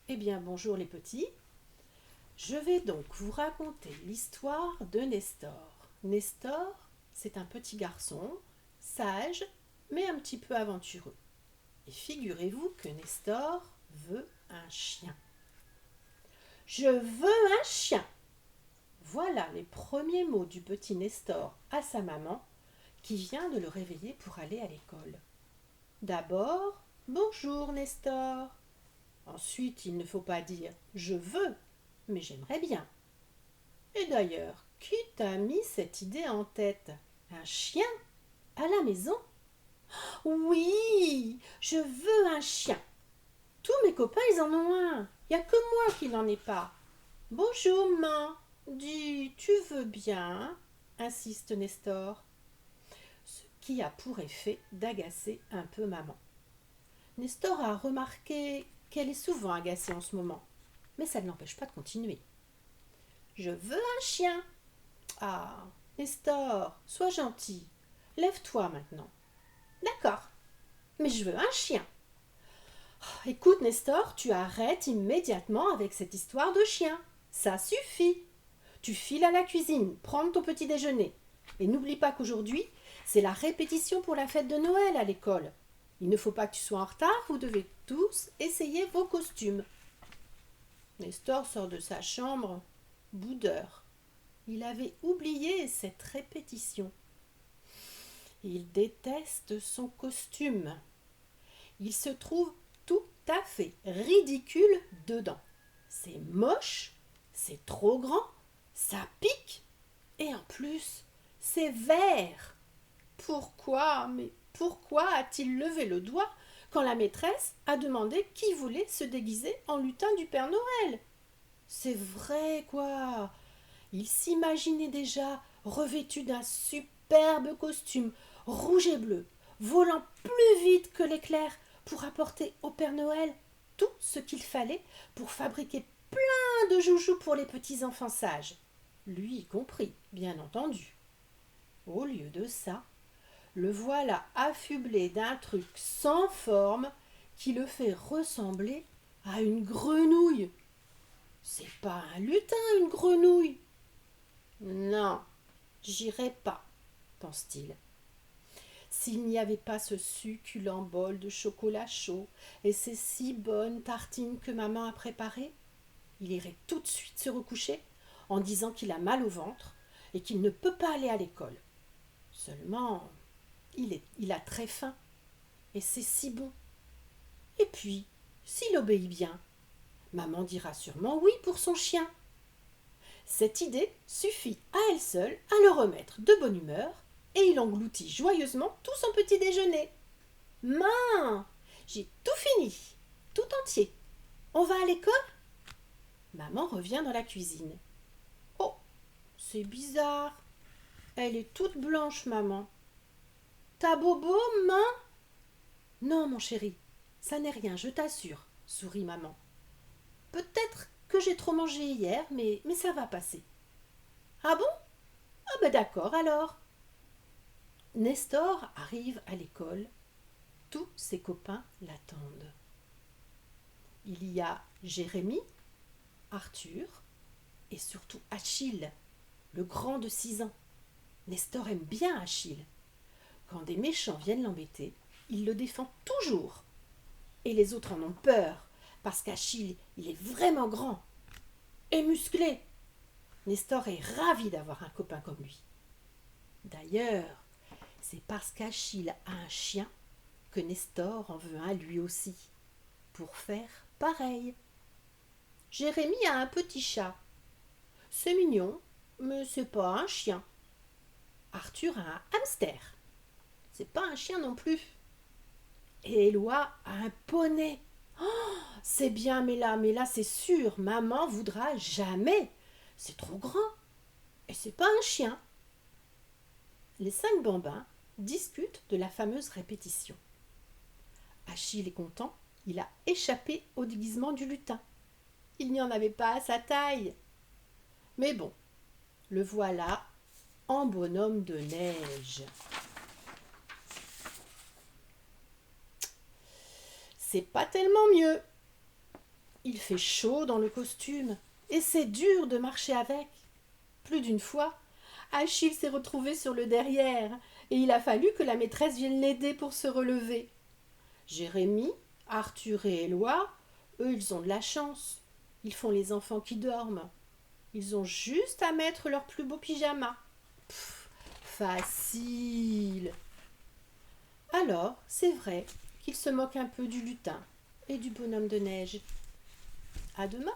Eh bien, bonjour les petits. Je vais donc vous raconter l'histoire de Nestor. Nestor, c'est un petit garçon, sage, mais un petit peu aventureux. Et figurez-vous que Nestor veut un chien. Je veux un chien. Voilà les premiers mots du petit Nestor à sa maman, qui vient de le réveiller pour aller à l'école. D'abord, bonjour Nestor. Ensuite, il ne faut pas dire je veux, mais j'aimerais bien. Et d'ailleurs, qui t'a mis cette idée en tête? Un chien? À la maison? Oui, je veux un chien. Tous mes copains, ils en ont un. Il n'y a que moi qui n'en ai pas. Bonjour, maman. Dis, tu veux bien? Insiste Nestor. Ce qui a pour effet d'agacer un peu maman. Nestor a remarqué qu'elle est souvent agacée en ce moment, mais ça ne l'empêche pas de continuer. Je veux un chien. Ah, Nestor, sois gentil. Lève-toi maintenant. D'accord, mais je veux un chien. Écoute, Nestor, tu arrêtes immédiatement avec cette histoire de chien. Ça suffit. Tu files à la cuisine, prends ton petit déjeuner. Et n'oublie pas qu'aujourd'hui, c'est la répétition pour la fête de Noël à l'école. Il ne faut pas que tu sois en retard, vous devez tous essayer vos costumes. Nestor sort de sa chambre, boudeur. Il avait oublié cette répétition. Il déteste son costume. Il se trouve tout à fait ridicule dedans. C'est moche, c'est trop grand, ça pique et en plus, c'est vert. Pourquoi a-t-il levé le doigt quand la maîtresse a demandé qui voulait se déguiser en lutin du Père Noël? C'est vrai, quoi. Il s'imaginait déjà revêtu d'un superbe costume rouge et bleu, volant plus vite que l'éclair pour apporter au Père Noël tout ce qu'il fallait pour fabriquer plein de joujoux pour les petits enfants sages, lui y compris, bien entendu. Au lieu de ça, le voilà affublé d'un truc sans forme qui le fait ressembler à une grenouille. C'est pas un lutin, une grenouille. Non, j'irai pas, pense-t-il. S'il n'y avait pas ce succulent bol de chocolat chaud et ces si bonnes tartines que maman a préparées, il irait tout de suite se recoucher en disant qu'il a mal au ventre et qu'il ne peut pas aller à l'école. Seulement, il a très faim et c'est si bon. Et puis, s'il obéit bien, maman dira sûrement oui pour son chien. Cette idée suffit à elle seule à le remettre de bonne humeur et il engloutit joyeusement tout son petit déjeuner. Maman, j'ai tout fini, tout entier. On va à l'école? Maman revient dans la cuisine. Oh, c'est bizarre. Elle est toute blanche, maman. T'as bobo, maman? Non, mon chéri, ça n'est rien, je t'assure, sourit maman. Peut-être que j'ai trop mangé hier, mais ça va passer. Ah bon? Ah ben d'accord alors. Nestor arrive à l'école. Tous ses copains l'attendent. Il y a Jérémie, Arthur et surtout Achille, le grand de 6 ans. Nestor aime bien Achille. Quand des méchants viennent l'embêter, il le défend toujours. Et les autres en ont peur, parce qu'Achille, il est vraiment grand et musclé. Nestor est ravi d'avoir un copain comme lui. D'ailleurs, c'est parce qu'Achille a un chien que Nestor en veut un lui aussi, pour faire pareil. Jérémie a un petit chat. C'est mignon, mais c'est pas un chien. Arthur a un hamster. C'est pas un chien non plus. Et Éloi a un poney. Oh, c'est bien, mais là, c'est sûr, maman voudra jamais. C'est trop grand. Et c'est pas un chien. Les 5 bambins discutent de la fameuse répétition. Achille est content, il a échappé au déguisement du lutin. Il n'y en avait pas à sa taille. Mais bon, le voilà en bonhomme de neige. C'est pas tellement mieux. Il fait chaud dans le costume et c'est dur de marcher avec. Plus d'une fois, Achille s'est retrouvé sur le derrière et il a fallu que la maîtresse vienne l'aider pour se relever. Jérémie, Arthur et Éloi, eux, ils ont de la chance. Ils font les enfants qui dorment. Ils ont juste à mettre leur plus beau pyjama. Facile. Alors, c'est vrai qu'il se moque un peu du lutin et du bonhomme de neige. À demain.